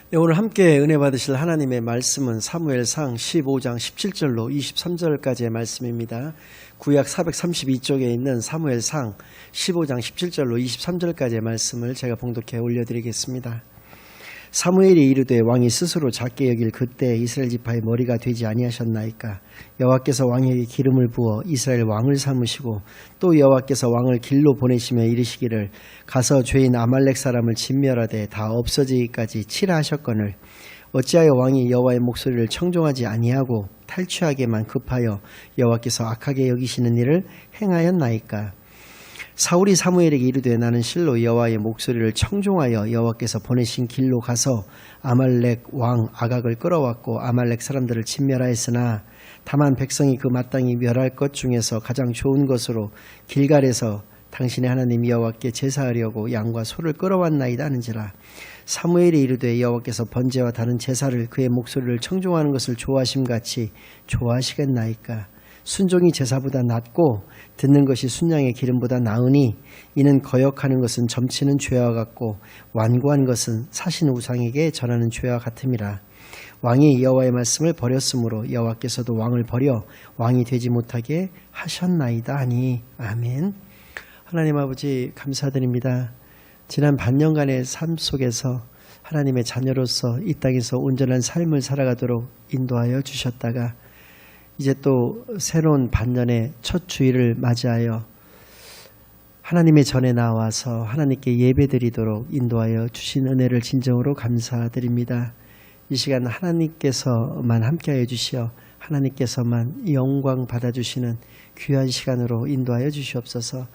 네, 오늘 함께 은혜 받으실 하나님의 말씀은 사무엘상 15장 17절로 23절까지의 말씀입니다. 구약 432쪽에 있는 사무엘상 15장 17절로 23절까지의 말씀을 제가 봉독해 올려드리겠습니다. 사무엘이 이르되 왕이 스스로 작게 여길 그때 이스라엘 지파의 머리가 되지 아니하셨나이까. 여호와께서 왕에게 기름을 부어 이스라엘 왕을 삼으시고 또 여호와께서 왕을 길로 보내시며 이르시기를 가서 죄인 아말렉 사람을 진멸하되 다 없어지기까지 치라 하셨거늘 어찌하여 왕이 여호와의 목소리를 청종하지 아니하고 탈취하게만 급하여 여호와께서 악하게 여기시는 일을 행하였나이까. 사울이 사무엘에게 이르되 나는 실로 여호와의 목소리를 청종하여 여호와께서 보내신 길로 가서 아말렉 왕 아각을 끌어왔고 아말렉 사람들을 진멸하였으나 다만 백성이 그 마땅히 멸할 것 중에서 가장 좋은 것으로 길갈에서 당신의 하나님 여호와께 제사하려고 양과 소를 끌어왔나이다 하는지라. 사무엘이 이르되 여호와께서 번제와 다른 제사를 그의 목소리를 청종하는 것을 좋아하심같이 좋아하시겠나이까. 순종이 제사보다 낫고 듣는 것이 순양의 기름보다 나으니 이는 거역하는 것은 점치는 죄와 같고 완고한 것은 사신 우상에게 전하는 죄와 같음이라. 왕이 여호와의 말씀을 버렸으므로 여호와께서도 왕을 버려 왕이 되지 못하게 하셨나이다 하니. 아멘. 하나님 아버지 감사드립니다. 지난 반년간의 삶 속에서 하나님의 자녀로서 이 땅에서 온전한 삶을 살아가도록 인도하여 주셨다가 이제 또 새로운 반년의 첫 주일을 맞이하여 하나님의 전에 나와서 하나님께 예배드리도록 인도하여 주신 은혜를 진정으로 감사드립니다. 이 시간 하나님께서만 함께하여 주시어 하나님께서만 영광 받아주시는 귀한 시간으로 인도하여 주시옵소서.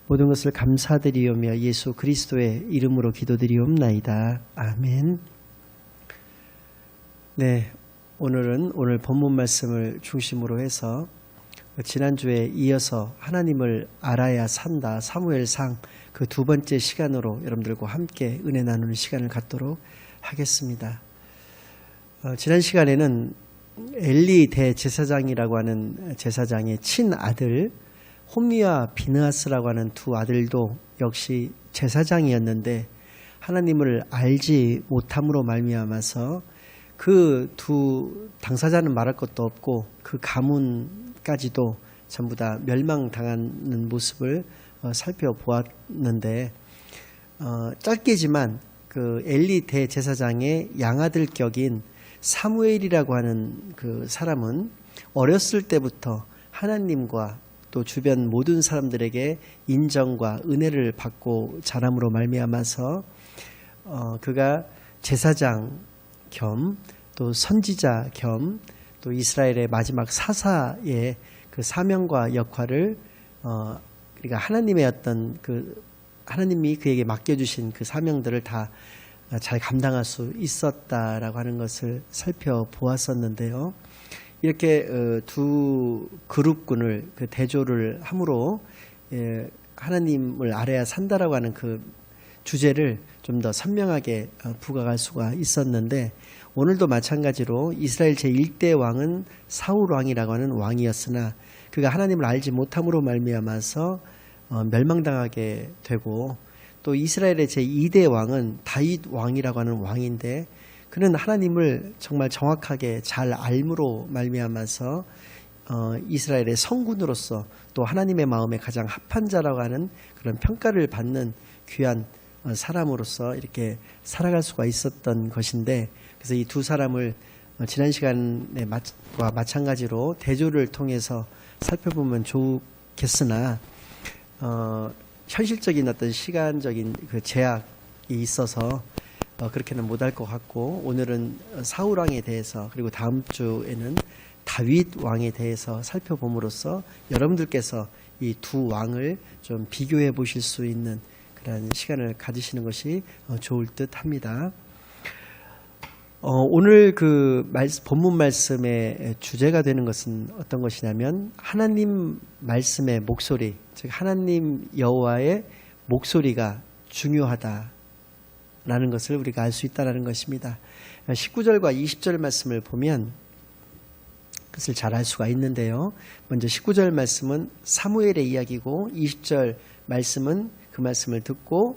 모든 것을 감사드리오며 예수 그리스도의 이름으로 기도드리옵나이다. 아멘. 네. 오늘 본문 말씀을 중심으로 해서 지난주에 이어서 하나님을 알아야 산다 사무엘상 그 두 번째 시간으로 여러분들과 함께 은혜 나누는 시간을 갖도록 하겠습니다. 지난 시간에는 엘리 대제사장이라고 하는 제사장의 친아들 홈리와 비느하스라고 하는 두 아들도 역시 제사장이었는데 하나님을 알지 못함으로 말미암아서 그 두 당사자는 말할 것도 없고 그 가문까지도 전부 다 멸망당하는 모습을 살펴보았는데 짧게지만 그 엘리 대제사장의 양아들 격인 사무엘이라고 하는 그 사람은 어렸을 때부터 하나님과 또 주변 모든 사람들에게 인정과 은혜를 받고 자람으로 말미암아서 그가 제사장 겸 또 선지자 겸 또 이스라엘의 마지막 사사의 그 사명과 역할을 그러니까 하나님의 어떤 그 하나님이 그에게 맡겨주신 그 사명들을 다 잘 감당할 수 있었다라고 하는 것을 살펴보았었는데요. 이렇게 두 그룹군을 그 대조를 함으로 하나님을 알아야 산다라고 하는 그 주제를 좀 더 선명하게 부각할 수가 있었는데 오늘도 마찬가지로 이스라엘 제1대 왕은 사울 왕이라고 하는 왕이었으나 그가 하나님을 알지 못함으로 말미암아서 멸망당하게 되고 또 이스라엘의 제2대 왕은 다윗 왕이라고 하는 왕인데 그는 하나님을 정말 정확하게 잘 알므로 말미암아서 이스라엘의 성군으로서 또 하나님의 마음에 가장 합한 자라고 하는 그런 평가를 받는 귀한 사람으로서 이렇게 살아갈 수가 있었던 것인데 그래서 이 두 사람을 지난 시간과 마찬가지로 대조를 통해서 살펴보면 좋겠으나 현실적인 어떤 시간적인 그 제약이 있어서 그렇게는 못할 것 같고 오늘은 사울 왕에 대해서 그리고 다음 주에는 다윗 왕에 대해서 살펴봄으로써 여러분들께서 이 두 왕을 좀 비교해 보실 수 있는 그런 시간을 가지시는 것이 좋을 듯 합니다. 오늘 그 본문 말씀의 주제가 되는 것은 어떤 것이냐면 하나님 말씀의 목소리, 즉 하나님 여호와의 목소리가 중요하다라는 것을 우리가 알 수 있다는 것입니다. 19절과 20절 말씀을 보면 그것을 잘 알 수가 있는데요. 먼저 19절 말씀은 사무엘의 이야기고 20절 말씀은 그 말씀을 듣고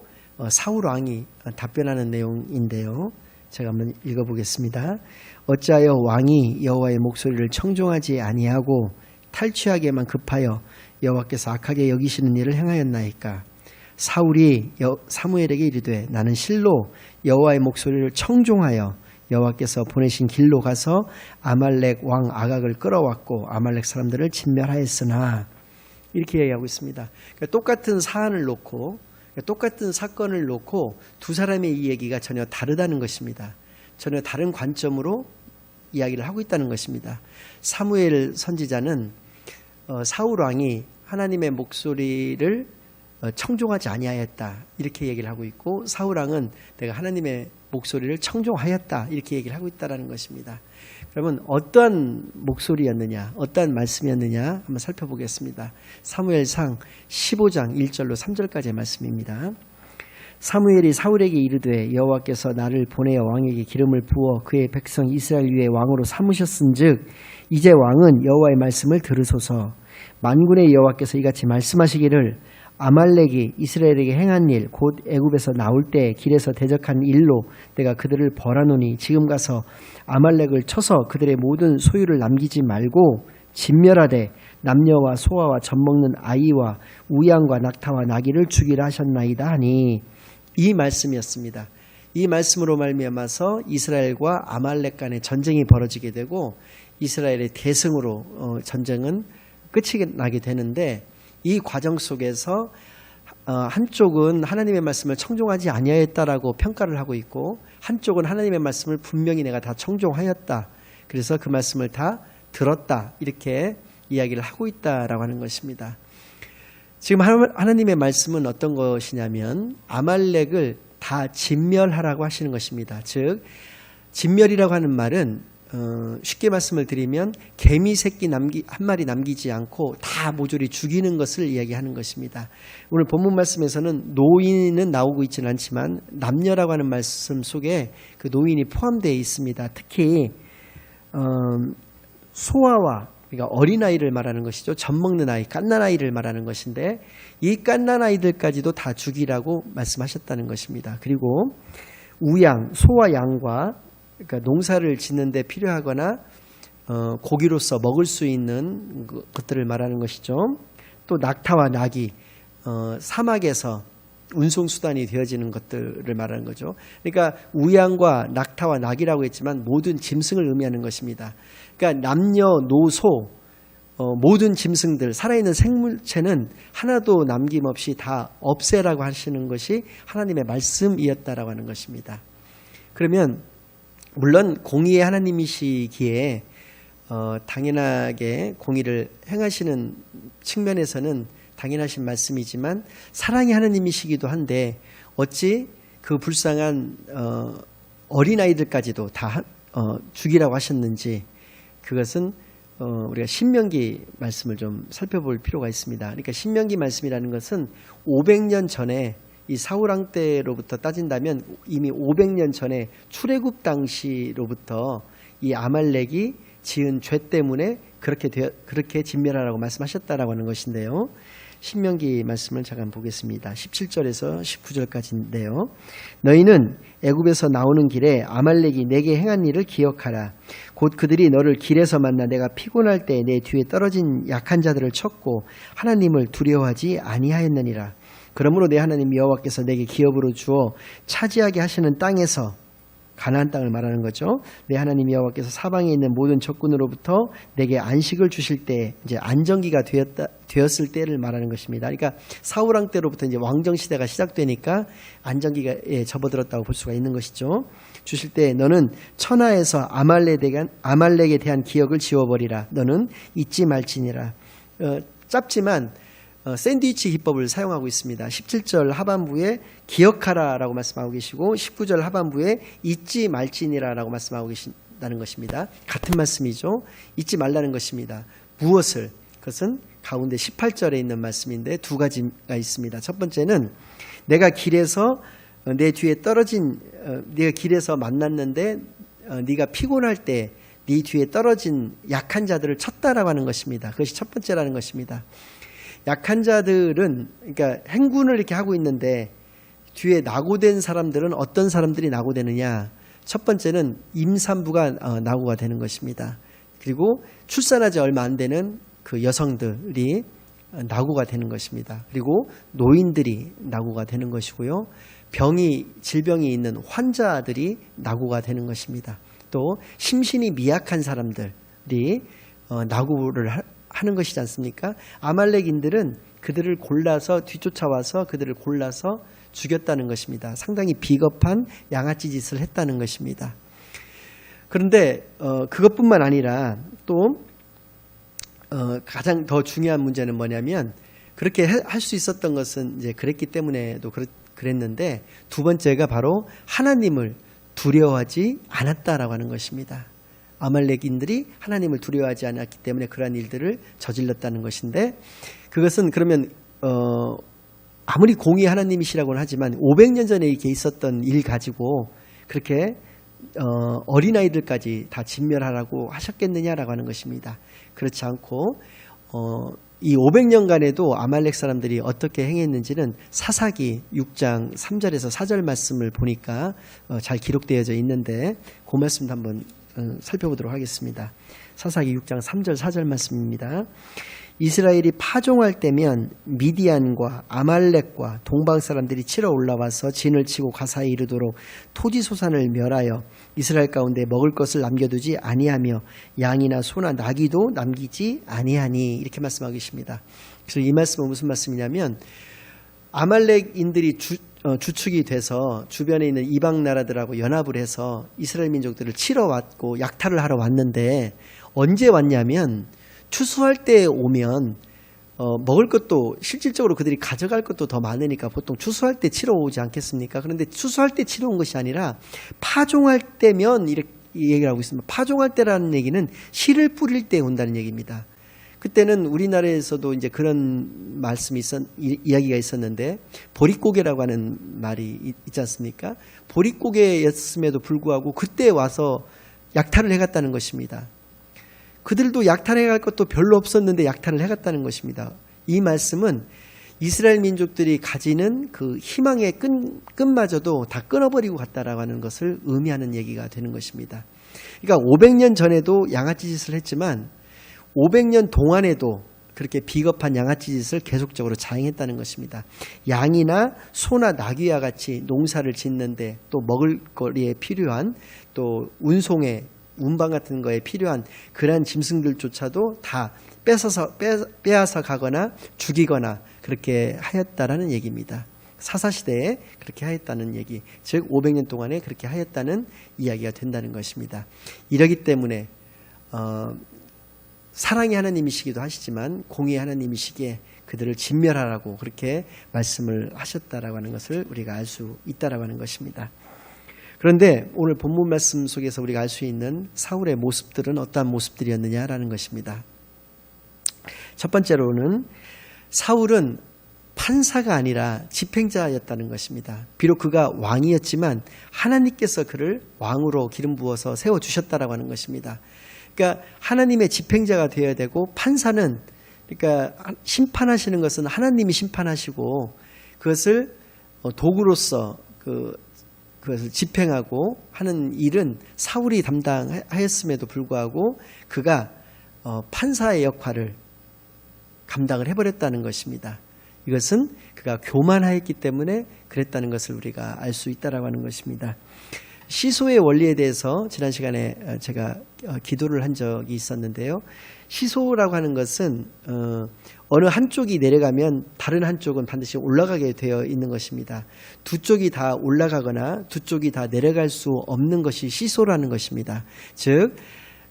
사울 왕이 답변하는 내용인데요. 제가 한번 읽어보겠습니다. 어찌하여 왕이 여호와의 목소리를 청종하지 아니하고 탈취하게만 급하여 여호와께서 악하게 여기시는 일을 행하였나이까. 사울이 사무엘에게 이르되 나는 실로 여호와의 목소리를 청종하여 여호와께서 보내신 길로 가서 아말렉 왕 아각을 끌어왔고 아말렉 사람들을 진멸하였으나, 이렇게 얘기하고 있습니다. 그러니까 똑같은 사안을 놓고, 똑같은 사건을 놓고 두 사람의 이 얘기가 전혀 다르다는 것입니다. 전혀 다른 관점으로 이야기를 하고 있다는 것입니다. 사무엘 선지자는 사울 왕이 하나님의 목소리를 청종하지 아니하였다, 이렇게 얘기를 하고 있고, 사울 왕은 내가 하나님의 목소리를 청종하였다, 이렇게 얘기를 하고 있다는 것입니다. 그러면 어떠한 목소리였느냐, 어떠한 말씀이었느냐 한번 살펴보겠습니다. 사무엘상 15장 1절로 3절까지의 말씀입니다. 사무엘이 사울에게 이르되 여호와께서 나를 보내어 왕에게 기름을 부어 그의 백성 이스라엘 위에 왕으로 삼으셨은즉 이제 왕은 여호와의 말씀을 들으소서. 만군의 여호와께서 이같이 말씀하시기를 아말렉이 이스라엘에게 행한 일 곧 애굽에서 나올 때 길에서 대적한 일로 내가 그들을 벌하노니 지금 가서 아말렉을 쳐서 그들의 모든 소유를 남기지 말고 진멸하되 남녀와 소아와 젖먹는 아이와 우양과 낙타와 나귀를 죽이라 하셨나이다 하니, 이 말씀이었습니다. 이 말씀으로 말미암아서 이스라엘과 아말렉 간의 전쟁이 벌어지게 되고 이스라엘의 대승으로 전쟁은 끝이 나게 되는데, 이 과정 속에서 한쪽은 하나님의 말씀을 청종하지 아니하였다라고 평가를 하고 있고, 한쪽은 하나님의 말씀을 분명히 내가 다 청종하였다, 그래서 그 말씀을 다 들었다, 이렇게 이야기를 하고 있다라고 하는 것입니다. 지금 하나님의 말씀은 어떤 것이냐면 아말렉을 다 진멸하라고 하시는 것입니다. 즉 진멸이라고 하는 말은 쉽게 말씀을 드리면 개미 새끼 한 마리 남기지 않고 다 모조리 죽이는 것을 이야기하는 것입니다. 오늘 본문 말씀에서는 노인은 나오고 있지는 않지만 남녀라고 하는 말씀 속에 그 노인이 포함되어 있습니다. 특히 소아와, 그러니까 어린아이를 말하는 것이죠. 젖먹는 아이, 갓난아이를 말하는 것인데 이 갓난아이들까지도 다 죽이라고 말씀하셨다는 것입니다. 그리고 우양, 소와 양과, 그러니까 농사를 짓는데 필요하거나 고기로서 먹을 수 있는 것들을 말하는 것이죠. 또 낙타와 나귀, 사막에서 운송수단이 되어지는 것들을 말하는 거죠. 그러니까 우양과 낙타와 나귀라고 했지만 모든 짐승을 의미하는 것입니다. 그러니까 남녀, 노소, 모든 짐승들, 살아있는 생물체는 하나도 남김없이 다 없애라고 하시는 것이 하나님의 말씀이었다라고 하는 것입니다. 그러면 물론 공의의 하나님이시기에 당연하게 공의를 행하시는 측면에서는 당연하신 말씀이지만 사랑의 하나님이시기도 한데 어찌 그 불쌍한 어린아이들까지도 다 죽이라고 하셨는지, 그것은 우리가 신명기 말씀을 좀 살펴볼 필요가 있습니다. 그러니까 신명기 말씀이라는 것은 500년 전에 이 사울왕 때로부터 따진다면 이미 500년 전에 출애굽 당시로부터 이 아말렉이 지은 죄 때문에 그렇게 진멸하라고 말씀하셨다라고 하는 것인데요. 신명기 말씀을 잠깐 보겠습니다. 17절에서 19절까지인데요. 너희는 애굽에서 나오는 길에 아말렉이 내게 행한 일을 기억하라. 곧 그들이 너를 길에서 만나 내가 피곤할 때 내 뒤에 떨어진 약한 자들을 쳤고 하나님을 두려워하지 아니하였느니라. 그러므로 내 하나님 여호와께서 내게 기업으로 주어 차지하게 하시는 땅에서, 가나안 땅을 말하는 거죠. 내 하나님 여호와께서 사방에 있는 모든 적군으로부터 내게 안식을 주실 때, 이제 안정기가 되었을 때를 말하는 것입니다. 그러니까 사울왕 때로부터 이제 왕정 시대가 시작되니까 안정기가 접어들었다고 볼 수가 있는 것이죠. 주실 때 너는 천하에서 아말렉에 대한 기억을 지워버리라. 너는 잊지 말지니라. 짧지만 샌드위치 기법을 사용하고 있습니다. 17절 하반부에 기억하라라고 말씀하고 계시고 19절 하반부에 잊지 말지니라라고 말씀하고 계신다는 것입니다. 같은 말씀이죠. 잊지 말라는 것입니다. 무엇을? 그것은 가운데 18절에 있는 말씀인데 두 가지가 있습니다. 첫 번째는 내가 길에서 내 뒤에 떨어진, 네가 길에서 만났는데 네가 피곤할 때 네 뒤에 떨어진 약한 자들을 쳤다라고 하는 것입니다. 그것이 첫 번째라는 것입니다. 약한 자들은, 그러니까 행군을 이렇게 하고 있는데 뒤에 낙오된 사람들은 어떤 사람들이 낙오되느냐? 첫 번째는 임산부가 낙오가 되는 것입니다. 그리고 출산하지 얼마 안 되는 그 여성들이 낙오가 되는 것입니다. 그리고 노인들이 낙오가 되는 것이고요. 질병이 있는 환자들이 낙오가 되는 것입니다. 또 심신이 미약한 사람들이 낙오를 하는 것이지 않습니까? 아말렉인들은 그들을 골라서 뒤쫓아와서 그들을 골라서 죽였다는 것입니다. 상당히 비겁한 양아치 짓을 했다는 것입니다. 그런데 그것뿐만 아니라 또 가장 더 중요한 문제는 뭐냐면 그렇게 할 수 있었던 것은 이제 그랬기 때문에도 그랬는데 두 번째가 바로 하나님을 두려워하지 않았다라고 하는 것입니다. 아말렉인들이 하나님을 두려워하지 않았기 때문에 그러한 일들을 저질렀다는 것인데 그것은 그러면 아무리 공의 하나님이시라고는 하지만 500년 전에 이렇게 있었던 일 가지고 그렇게 어린아이들까지 다 진멸하라고 하셨겠느냐라고 하는 것입니다. 그렇지 않고 이 500년간에도 아말렉 사람들이 어떻게 행했는지는 사사기 6장 3절에서 4절 말씀을 보니까 잘 기록되어져 있는데 그 말씀도 한번 살펴보도록 하겠습니다. 사사기 6장 3절 4절 말씀입니다. 이스라엘이 파종할 때면 미디안과 아말렉과 동방 사람들이 치러 올라와서 진을 치고 가사에 이르도록 토지 소산을 멸하여 이스라엘 가운데 먹을 것을 남겨두지 아니하며 양이나 소나 나귀도 남기지 아니하니 이렇게 말씀하고 계십니다. 그래서 이 말씀은 무슨 말씀이냐면 아말렉인들이 주축이 돼서 주변에 있는 이방 나라들하고 연합을 해서 이스라엘 민족들을 치러 왔고 약탈을 하러 왔는데 언제 왔냐면 추수할 때 오면 먹을 것도 실질적으로 그들이 가져갈 것도 더 많으니까 보통 추수할 때 치러 오지 않겠습니까? 그런데 추수할 때 치러 온 것이 아니라 파종할 때면 이렇게 얘기를 하고 있습니다. 파종할 때라는 얘기는 씨를 뿌릴 때 온다는 얘기입니다. 그때는 우리나라에서도 이제 그런 말씀이 이야기가 있었는데 보릿고개라고 하는 말이 있지 않습니까? 보릿고개였음에도 불구하고 그때 와서 약탈을 해갔다는 것입니다. 그들도 약탈해갈 것도 별로 없었는데 약탈을 해갔다는 것입니다. 이 말씀은 이스라엘 민족들이 가지는 그 희망의 끈마저도 다 끊어버리고 갔다라고 하는 것을 의미하는 얘기가 되는 것입니다. 그러니까 500년 전에도 양아치 짓을 했지만 500년 동안에도 그렇게 비겁한 양아치 짓을 계속적으로 자행했다는 것입니다. 양이나 소나 나귀와 같이 농사를 짓는데 또 먹을 거리에 필요한 또 운방 같은 거에 필요한 그러한 짐승들조차도 다 빼앗아 가거나 죽이거나 그렇게 하였다라는 얘기입니다. 사사시대에 그렇게 하였다는 얘기, 즉 500년 동안에 그렇게 하였다는 이야기가 된다는 것입니다. 이러기 때문에 사랑의 하나님이시기도 하시지만 공의의 하나님이시기에 그들을 진멸하라고 그렇게 말씀을 하셨다라고 하는 것을 우리가 알 수 있다라고 하는 것입니다. 그런데 오늘 본문 말씀 속에서 우리가 알 수 있는 사울의 모습들은 어떠한 모습들이었느냐라는 것입니다. 첫 번째로는 사울은 판사가 아니라 집행자였다는 것입니다. 비록 그가 왕이었지만 하나님께서 그를 왕으로 기름 부어서 세워주셨다라고 하는 것입니다. 그러니까 하나님의 집행자가 되어야 되고 판사는 그러니까 심판하시는 것은 하나님이 심판하시고 그것을 도구로서 그것을 집행하고 하는 일은 사울이 담당하였음에도 불구하고 그가 판사의 역할을 감당을 해버렸다는 것입니다. 이것은 그가 교만하였기 때문에 그랬다는 것을 우리가 알 수 있다라고 하는 것입니다. 시소의 원리에 대해서 지난 시간에 제가 기도를 한 적이 있었는데요. 시소라고 하는 것은 어느 한쪽이 내려가면 다른 한쪽은 반드시 올라가게 되어 있는 것입니다. 두 쪽이 다 올라가거나 두 쪽이 다 내려갈 수 없는 것이 시소라는 것입니다. 즉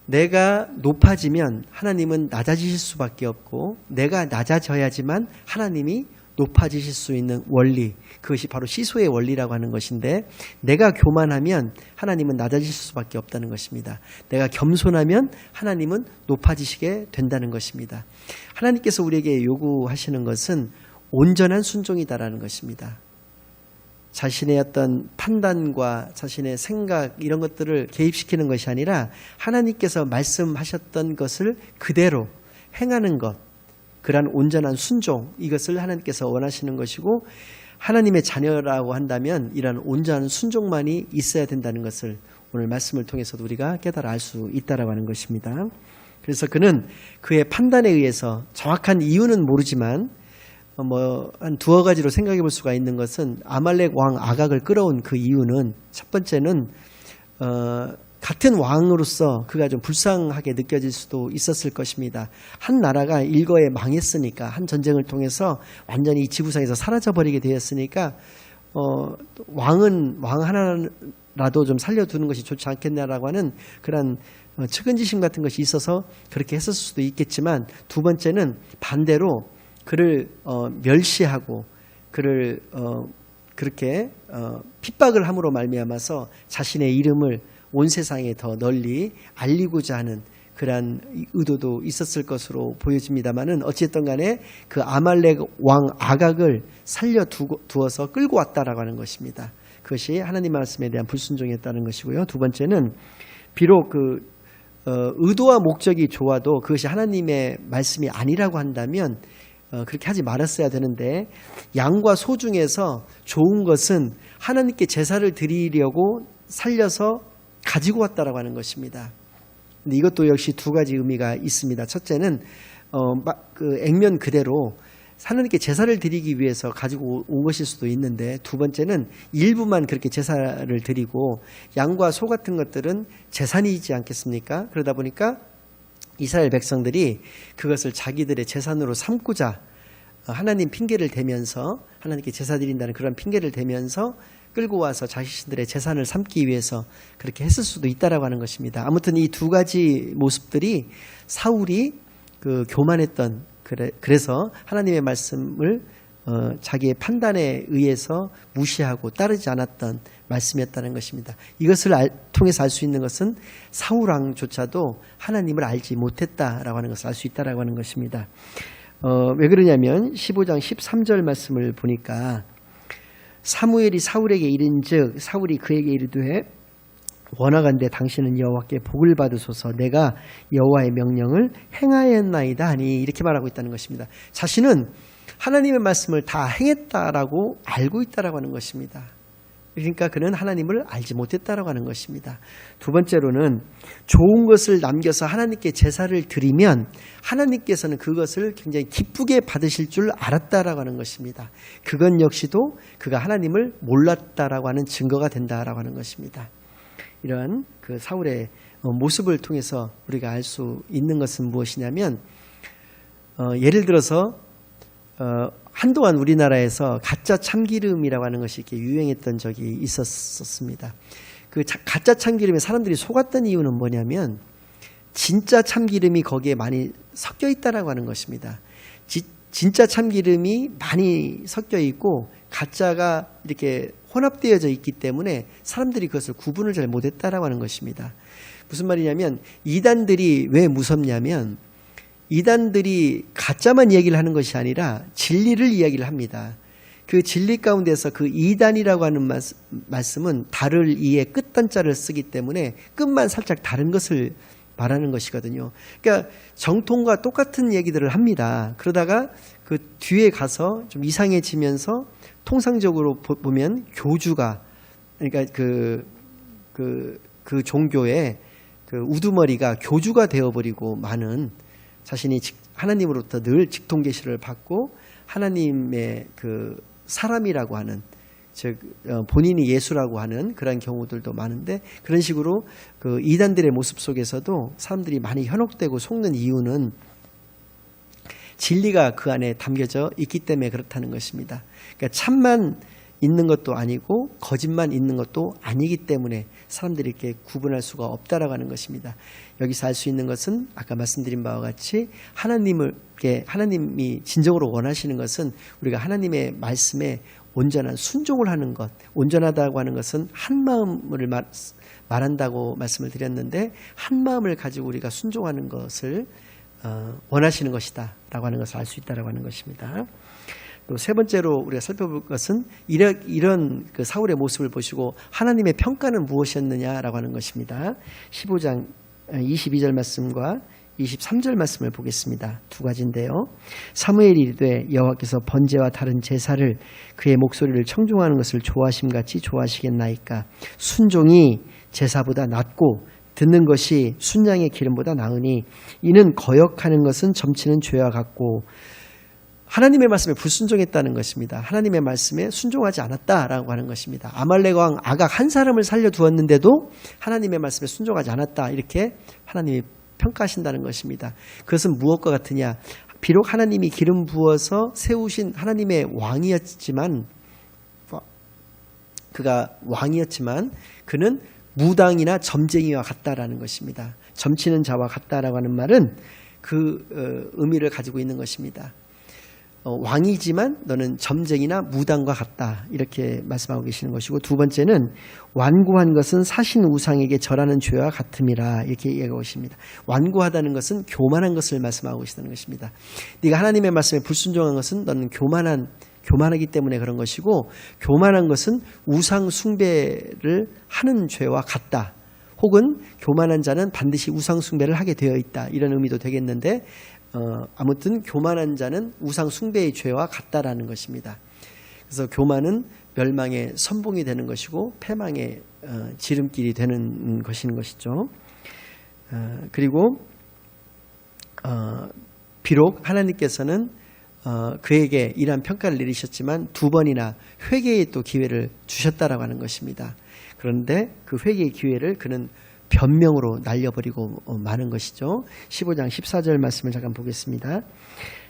내가 높아지면 하나님은 낮아지실 수밖에 없고 내가 낮아져야지만 하나님이 높아지실 수 있는 원리, 그것이 바로 시소의 원리라고 하는 것인데 내가 교만하면 하나님은 낮아지실 수밖에 없다는 것입니다. 내가 겸손하면 하나님은 높아지시게 된다는 것입니다. 하나님께서 우리에게 요구하시는 것은 온전한 순종이다라는 것입니다. 자신의 어떤 판단과 자신의 생각 이런 것들을 개입시키는 것이 아니라 하나님께서 말씀하셨던 것을 그대로 행하는 것, 그러한 온전한 순종, 이것을 하나님께서 원하시는 것이고 하나님의 자녀라고 한다면 이러한 온전한 순종만이 있어야 된다는 것을 오늘 말씀을 통해서도 우리가 깨달아 알 수 있다라고 하는 것입니다. 그래서 그는 그의 판단에 의해서 정확한 이유는 모르지만 한 두어 가지로 생각해 볼 수가 있는 것은 아말렉 왕 아각을 끌어온 그 이유는 첫 번째는 같은 왕으로서 그가 좀 불쌍하게 느껴질 수도 있었을 것입니다. 한 나라가 일거에 망했으니까, 한 전쟁을 통해서 완전히 이 지구상에서 사라져버리게 되었으니까 왕 하나라도 좀 살려두는 것이 좋지 않겠냐라고 하는 그런 측은지심 같은 것이 있어서 그렇게 했을 수도 있겠지만, 두 번째는 반대로 그를 멸시하고 그를 그렇게 핍박을 함으로 말미암아서 자신의 이름을 온 세상에 더 널리 알리고자 하는 그러한 의도도 있었을 것으로 보여집니다만은, 어찌됐든 간에 그 아말렉 왕 아각을 살려두어서 끌고 왔다라고 하는 것입니다. 그것이 하나님 말씀에 대한 불순종이었다는 것이고요. 두 번째는 비록 의도와 목적이 좋아도 그것이 하나님의 말씀이 아니라고 한다면 그렇게 하지 말았어야 되는데, 양과 소 중에서 좋은 것은 하나님께 제사를 드리려고 살려서 가지고 왔다라고 하는 것입니다. 근데 이것도 역시 두 가지 의미가 있습니다. 첫째는 그 액면 그대로 하나님께 제사를 드리기 위해서 가지고 온 것일 수도 있는데, 두 번째는 일부만 그렇게 제사를 드리고 양과 소 같은 것들은 재산이지 않겠습니까? 그러다 보니까 이스라엘 백성들이 그것을 자기들의 재산으로 삼고자 하나님 핑계를 대면서, 하나님께 제사 드린다는 그런 핑계를 대면서 끌고 와서 자신들의 재산을 삼기 위해서 그렇게 했을 수도 있다라고 하는 것입니다. 아무튼 이 두 가지 모습들이 사울이 그 교만했던, 그래서 하나님의 말씀을 자기의 판단에 의해서 무시하고 따르지 않았던 말씀이었다는 것입니다. 이것을 통해서 알 수 있는 것은 사울 왕조차도 하나님을 알지 못했다라고 하는 것을 알 수 있다라고 하는 것입니다. 왜 그러냐면 15장 13절 말씀을 보니까, 사무엘이 사울에게 이른즉 사울이 그에게 이르되 원하건대 당신은 여호와께 복을 받으소서, 내가 여호와의 명령을 행하였나이다 하니, 이렇게 말하고 있다는 것입니다. 자신은 하나님의 말씀을 다 행했다라고 알고 있다라고 하는 것입니다. 그러니까 그는 하나님을 알지 못했다라고 하는 것입니다. 두 번째로는 좋은 것을 남겨서 하나님께 제사를 드리면 하나님께서는 그것을 굉장히 기쁘게 받으실 줄 알았다라고 하는 것입니다. 그건 역시도 그가 하나님을 몰랐다라고 하는 증거가 된다라고 하는 것입니다. 이러한 그 사울의 모습을 통해서 우리가 알 수 있는 것은 무엇이냐면, 예를 들어서 한동안 우리나라에서 가짜 참기름이라고 하는 것이 이렇게 유행했던 적이 있었습니다. 그 가짜 참기름에 사람들이 속았던 이유는 뭐냐면, 진짜 참기름이 거기에 많이 섞여 있다라고 하는 것입니다. 진짜 참기름이 많이 섞여 있고 가짜가 이렇게 혼합되어져 있기 때문에 사람들이 그것을 구분을 잘 못했다라고 하는 것입니다. 무슨 말이냐면, 이단들이 왜 무섭냐면, 이단들이 가짜만 이야기를 하는 것이 아니라 진리를 이야기를 합니다. 그 진리 가운데서 그 이단이라고 하는 말씀은 달을 이에 끝단자를 쓰기 때문에 끝만 살짝 다른 것을 말하는 것이거든요. 그러니까 정통과 똑같은 얘기들을 합니다. 그러다가 그 뒤에 가서 좀 이상해지면서, 통상적으로 보면 교주가, 그러니까 그 종교의 그 우두머리가 교주가 되어버리고 많은, 자신이 하나님으로부터 늘 직통계시를 받고 하나님의 그 사람이라고 하는, 즉 본인이 예수라고 하는 그런 경우들도 많은데, 그런 식으로 그 이단들의 모습 속에서도 사람들이 많이 현혹되고 속는 이유는 진리가 그 안에 담겨져 있기 때문에 그렇다는 것입니다. 그러니까 참만 있는 것도 아니고 거짓만 있는 것도 아니기 때문에 사람들이 이렇게 구분할 수가 없다라고 하는 것입니다. 여기서 알 수 있는 것은 아까 말씀드린 바와 같이 하나님이 진정으로 원하시는 것은 우리가 하나님의 말씀에 온전한 순종을 하는 것, 온전하다고 하는 것은 한 마음을 말한다고 말씀을 드렸는데, 한 마음을 가지고 우리가 순종하는 것을 원하시는 것이다 라고 하는 것을 알 수 있다라고 하는 것입니다. 또 세 번째로 우리가 살펴볼 것은 이런 그 사울의 모습을 보시고 하나님의 평가는 무엇이었느냐라고 하는 것입니다. 15장 22절 말씀과 23절 말씀을 보겠습니다. 두 가지인데요. 사무엘이 이르되 여호와께서 번제와 다른 제사를 그의 목소리를 청종하는 것을 좋아하심같이 좋아하시겠나이까. 순종이 제사보다 낫고 듣는 것이 순양의 기름보다 나으니 이는 거역하는 것은 점치는 죄와 같고 하나님의 말씀에 불순종했다는 것입니다. 하나님의 말씀에 순종하지 않았다라고 하는 것입니다. 아말렉 왕 아각 한 사람을 살려두었는데도 하나님의 말씀에 순종하지 않았다 이렇게 하나님이 평가하신다는 것입니다. 그것은 무엇과 같으냐? 비록 하나님이 기름 부어서 세우신 하나님의 왕이었지만 그는 무당이나 점쟁이와 같다라는 것입니다. 점치는 자와 같다라고 하는 말은 그 의미를 가지고 있는 것입니다. 왕이지만 너는 점쟁이나 무당과 같다 이렇게 말씀하고 계시는 것이고, 두 번째는 완고한 것은 사신 우상에게 절하는 죄와 같음이라 이렇게 얘기하고 있습니다. 완고하다는 것은 교만한 것을 말씀하고 계시다는 것입니다. 네가 하나님의 말씀에 불순종한 것은 너는 교만하기 때문에 그런 것이고, 교만한 것은 우상 숭배를 하는 죄와 같다. 혹은 교만한 자는 반드시 우상 숭배를 하게 되어 있다 이런 의미도 되겠는데, 아무튼 교만한 자는 우상 숭배의 죄와 같다라는 것입니다. 그래서 교만은 멸망의 선봉이 되는 것이고 패망의 지름길이 되는 것인 것이죠. 그리고 비록 하나님께서는 그에게 이러한 평가를 내리셨지만 두 번이나 회개의 또 기회를 주셨다라고 하는 것입니다. 그런데 그 회개의 기회를 그는 변명으로 날려버리고 마는 것이죠. 15장 14절 말씀을 잠깐 보겠습니다.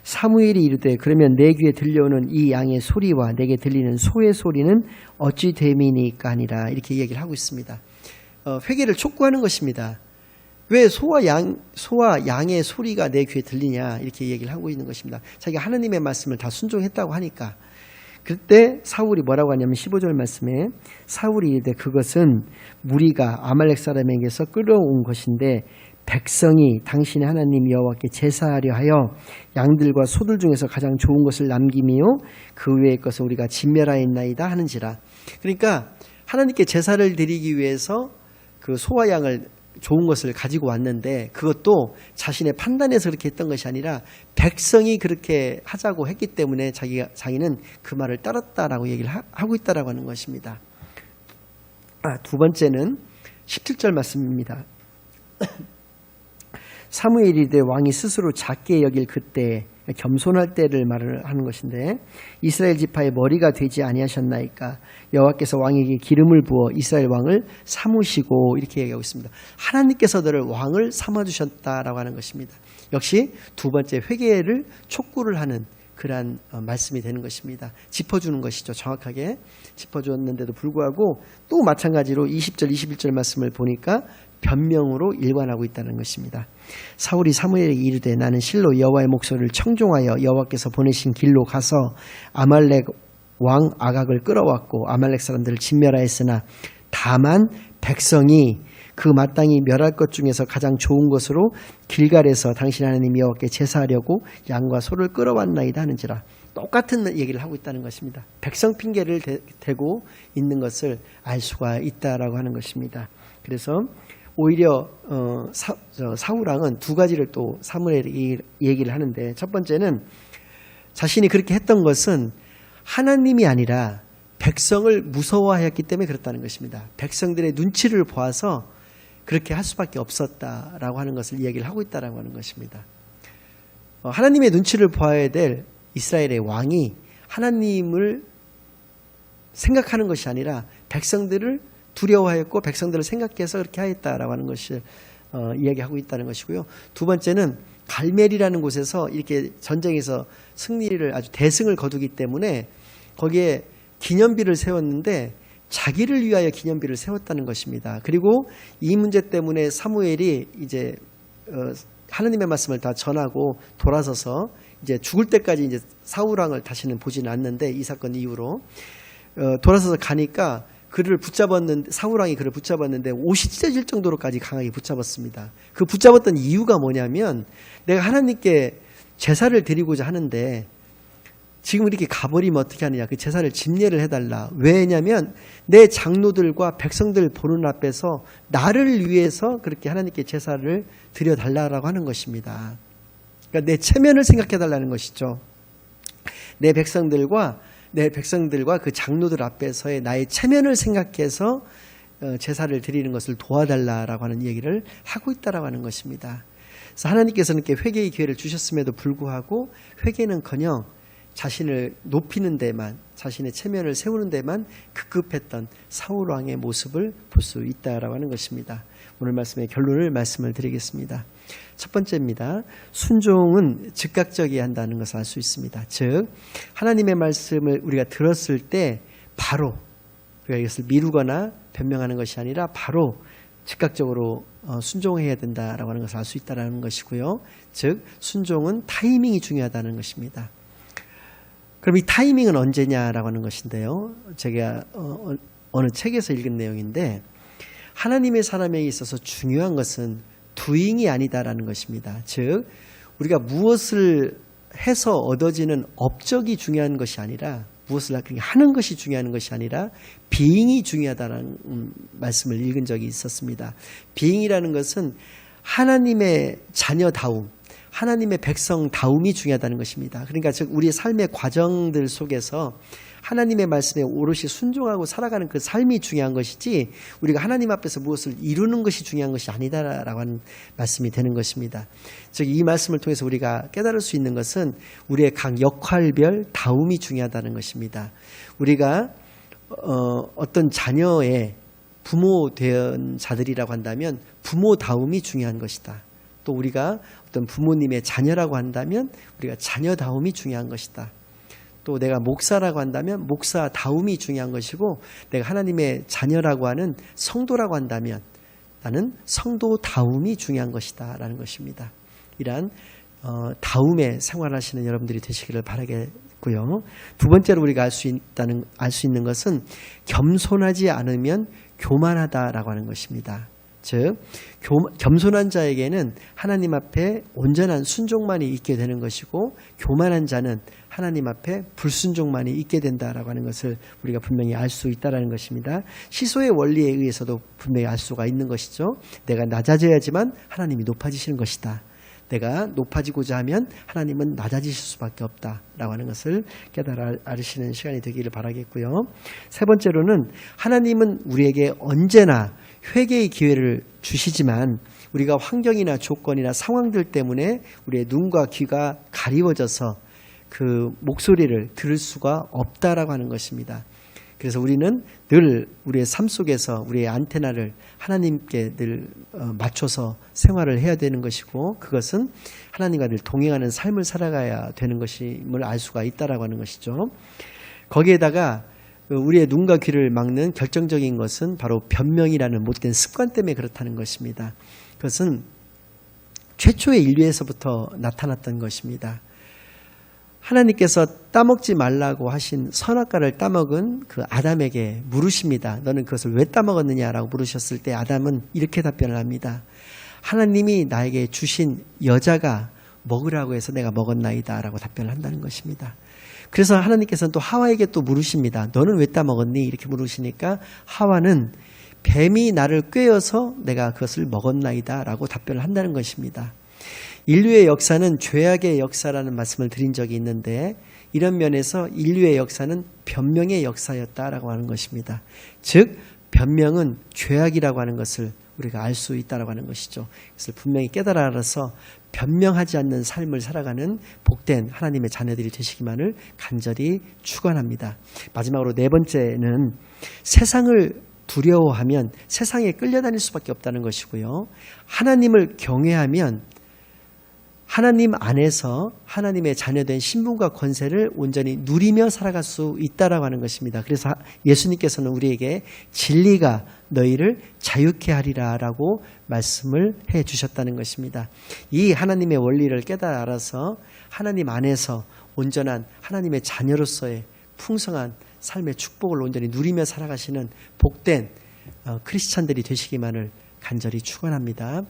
사무엘이 이르되 그러면 내 귀에 들려오는 이 양의 소리와 내게 들리는 소의 소리는 어찌 됨이니까 하니라 이렇게 이야기를 하고 있습니다. 회개를 촉구하는 것입니다. 왜 소와 양의 소리가 내 귀에 들리냐 이렇게 얘기를 하고 있는 것입니다. 자기가 하나님의 말씀을 다 순종했다고 하니까. 그때 사울이 뭐라고 하냐면 15절 말씀에 사울이 이르되 그것은 무리가 아말렉 사람에게서 끌어온 것인데 백성이 당신의 하나님 여호와께 제사하려 하여 양들과 소들 중에서 가장 좋은 것을 남김이요 그 외의 것을 우리가 진멸하였나이다 하는지라. 그러니까 하나님께 제사를 드리기 위해서 그 소와 양을 좋은 것을 가지고 왔는데 그것도 자신의 판단에서 그렇게 했던 것이 아니라 백성이 그렇게 하자고 했기 때문에 자기는 그 말을 따랐다라고 얘기를 하고 있다라고 하는 것입니다. 두 번째는 17절 말씀입니다. 사무엘이 이르되 왕이 스스로 작게 여길 그때 겸손할 때를 말을 하는 것인데 이스라엘 지파의 머리가 되지 아니하셨나이까 여호와께서 왕에게 기름을 부어 이스라엘 왕을 삼으시고 이렇게 얘기하고 있습니다. 하나님께서 너를 왕을 삼아주셨다라고 하는 것입니다. 역시 두 번째 회개를 촉구를 하는 그러한 말씀이 되는 것입니다. 짚어주는 것이죠. 정확하게 짚어주었는데도 불구하고 또 마찬가지로 20절 21절 말씀을 보니까 변명으로 일관하고 있다는 것입니다. 사울이 사무엘에게 이르되 나는 실로 여호와의 목소리를 청종하여 여호와께서 보내신 길로 가서 아말렉 왕 아각을 끌어왔고 아말렉 사람들을 진멸하였으나 다만 백성이 그 마땅히 멸할 것 중에서 가장 좋은 것으로 길갈에서 당신 하나님 여호와께 제사하려고 양과 소를 끌어왔나이다 하는지라. 똑같은 얘기를 하고 있다는 것입니다. 백성 핑계를 대고 있는 것을 알 수가 있다라고 하는 것입니다. 그래서 오히려 사울왕은 두 가지를 또 사무엘이 얘기를 하는데, 첫 번째는 자신이 그렇게 했던 것은 하나님이 아니라 백성을 무서워하였기 때문에 그렇다는 것입니다. 백성들의 눈치를 보아서 그렇게 할 수밖에 없었다라고 하는 것을 이야기를 하고 있다라고 하는 것입니다. 하나님의 눈치를 보아야 될 이스라엘의 왕이 하나님을 생각하는 것이 아니라 백성들을 두려워하였고 백성들을 생각해서 그렇게 하였다라고 하는 것을 이야기하고 있다는 것이고요. 두 번째는 갈멜이라는 곳에서 이렇게 전쟁에서 승리를 아주 대승을 거두기 때문에 거기에 기념비를 세웠는데 자기를 위하여 기념비를 세웠다는 것입니다. 그리고 이 문제 때문에 사무엘이 이제 하나님의 말씀을 다 전하고 돌아서서 이제 죽을 때까지 이제 사울 왕을 다시는 보지는 않는데 이 사건 이후로 돌아서서 가니까 사울 왕이 그를 붙잡았는데 옷이 찢어질 정도로까지 강하게 붙잡았습니다. 그 붙잡았던 이유가 뭐냐면 내가 하나님께 제사를 드리고자 하는데 지금 이렇게 가버리면 어떻게 하느냐. 그 제사를 집례를 해달라. 왜냐면 내 장로들과 백성들 보는 앞에서 나를 위해서 그렇게 하나님께 제사를 드려달라고 하는 것입니다. 그러니까 내 체면을 생각해달라는 것이죠. 내 백성들과 그 장로들 앞에서의 나의 체면을 생각해서 제사를 드리는 것을 도와달라라고 하는 얘기를 하고 있다라고 하는 것입니다. 그래서 하나님께서는 이렇게 회개의 기회를 주셨음에도 불구하고 회개는커녕 자신을 높이는 데만, 자신의 체면을 세우는 데만 급급했던 사울 왕의 모습을 볼 수 있다라고 하는 것입니다. 오늘 말씀의 결론을 말씀을 드리겠습니다. 첫 번째입니다. 순종은 즉각적이어야 한다는 것을 알 수 있습니다. 즉 하나님의 말씀을 우리가 들었을 때 바로 우리가 이것을 미루거나 변명하는 것이 아니라 바로 즉각적으로 순종해야 된다라고 하는 것을 알 수 있다는 것이고요. 즉 순종은 타이밍이 중요하다는 것입니다. 그럼 이 타이밍은 언제냐라고 하는 것인데요. 제가 어느 책에서 읽은 내용인데 하나님의 사람에게 있어서 중요한 것은 doing이 아니다라는 것입니다. 즉 우리가 무엇을 해서 얻어지는 업적이 중요한 것이 아니라 무엇을 하는 것이 중요한 것이 아니라 being이 중요하다는 말씀을 읽은 적이 있었습니다. being이라는 것은 하나님의 자녀다움, 하나님의 백성다움이 중요하다는 것입니다. 그러니까 즉 우리의 삶의 과정들 속에서 하나님의 말씀에 오롯이 순종하고 살아가는 그 삶이 중요한 것이지 우리가 하나님 앞에서 무엇을 이루는 것이 중요한 것이 아니다라고 하는 말씀이 되는 것입니다. 즉 이 말씀을 통해서 우리가 깨달을 수 있는 것은 우리의 각 역할별 다움이 중요하다는 것입니다. 우리가 어떤 자녀의 부모 된 자들이라고 한다면 부모다움이 중요한 것이다. 또 우리가 어떤 부모님의 자녀라고 한다면 우리가 자녀다움이 중요한 것이다. 또 내가 목사라고 한다면 목사다움이 중요한 것이고 내가 하나님의 자녀라고 하는 성도라고 한다면 나는 성도다움이 중요한 것이다 라는 것입니다. 이러한 다움의 생활하시는 여러분들이 되시기를 바라겠고요. 두 번째로 우리가 알 수 있는 것은 겸손하지 않으면 교만하다라고 하는 것입니다. 즉 겸손한 자에게는 하나님 앞에 온전한 순종만이 있게 되는 것이고 교만한 자는 하나님 앞에 불순종만이 있게 된다라고 하는 것을 우리가 분명히 알 수 있다라는 것입니다. 시소의 원리에 의해서도 분명히 알 수가 있는 것이죠. 내가 낮아져야지만 하나님이 높아지시는 것이다. 내가 높아지고자 하면 하나님은 낮아지실 수밖에 없다라고 하는 것을 깨달아 알으시는 시간이 되기를 바라겠고요. 세 번째로는 하나님은 우리에게 언제나 회개의 기회를 주시지만 우리가 환경이나 조건이나 상황들 때문에 우리의 눈과 귀가 가리워져서 그 목소리를 들을 수가 없다라고 하는 것입니다. 그래서 우리는 늘 우리의 삶 속에서 우리의 안테나를 하나님께 늘 맞춰서 생활을 해야 되는 것이고 그것은 하나님과 늘 동행하는 삶을 살아가야 되는 것임을 알 수가 있다라고 하는 것이죠. 거기에다가 우리의 눈과 귀를 막는 결정적인 것은 바로 변명이라는 못된 습관 때문에 그렇다는 것입니다. 그것은 최초의 인류에서부터 나타났던 것입니다. 하나님께서 따먹지 말라고 하신 선악과를 따먹은 그 아담에게 물으십니다. 너는 그것을 왜 따먹었느냐라고 물으셨을 때 아담은 이렇게 답변을 합니다. 하나님이 나에게 주신 여자가 먹으라고 해서 내가 먹었나이다 라고 답변을 한다는 것입니다. 그래서 하나님께서는 또 하와에게 또 물으십니다. 너는 왜 따먹었니? 이렇게 물으시니까 하와는 뱀이 나를 꿰어서 내가 그것을 먹었나이다 라고 답변을 한다는 것입니다. 인류의 역사는 죄악의 역사라는 말씀을 드린 적이 있는데 이런 면에서 인류의 역사는 변명의 역사였다라고 하는 것입니다. 즉 변명은 죄악이라고 하는 것을 우리가 알 수 있다라고 하는 것이죠. 그래서 분명히 깨달아 알아서 변명하지 않는 삶을 살아가는 복된 하나님의 자녀들이 되시기만을 간절히 축원합니다. 마지막으로 네 번째는 세상을 두려워하면 세상에 끌려다닐 수밖에 없다는 것이고요. 하나님을 경외하면 하나님 안에서 하나님의 자녀된 신분과 권세를 온전히 누리며 살아갈 수 있다라고 하는 것입니다. 그래서 예수님께서는 우리에게 진리가 너희를 자유케 하리라 라고 말씀을 해 주셨다는 것입니다. 이 하나님의 원리를 깨달아 알아서 하나님 안에서 온전한 하나님의 자녀로서의 풍성한 삶의 축복을 온전히 누리며 살아가시는 복된 크리스찬들이 되시기만을 간절히 축원합니다.